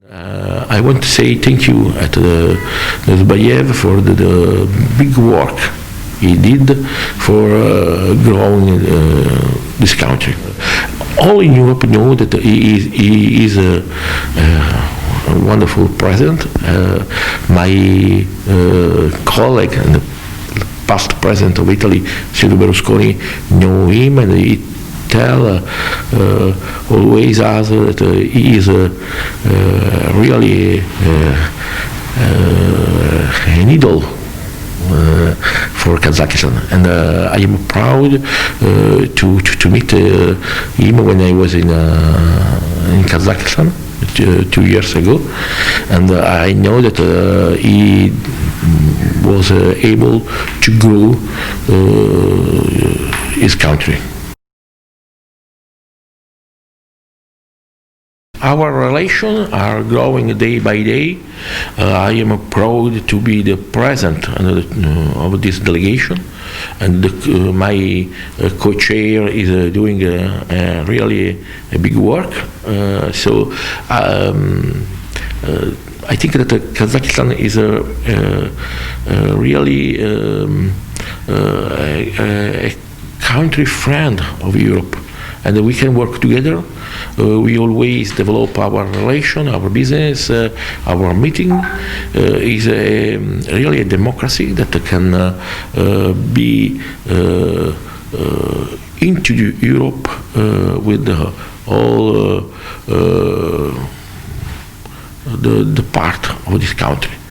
I want to say thank you to Nazarbayev for the big work he did for growing this country. All in Europe know that he is a wonderful president. My colleague and the past president of Italy, Silvio Berlusconi, know him, and he tell always us that he is really an idol for Kazakhstan, and I am proud to meet him when I was in Kazakhstan 2 years ago, and I know that he was able to grow his country. Our relations are growing day by day. I am proud to be the president of this delegation, and my co-chair is doing really a big work. So I think that Kazakhstan is really a country friend of Europe, and we can work together. We always develop our relation, our business, our meeting is really a democracy that can be into Europe with all the part of this country.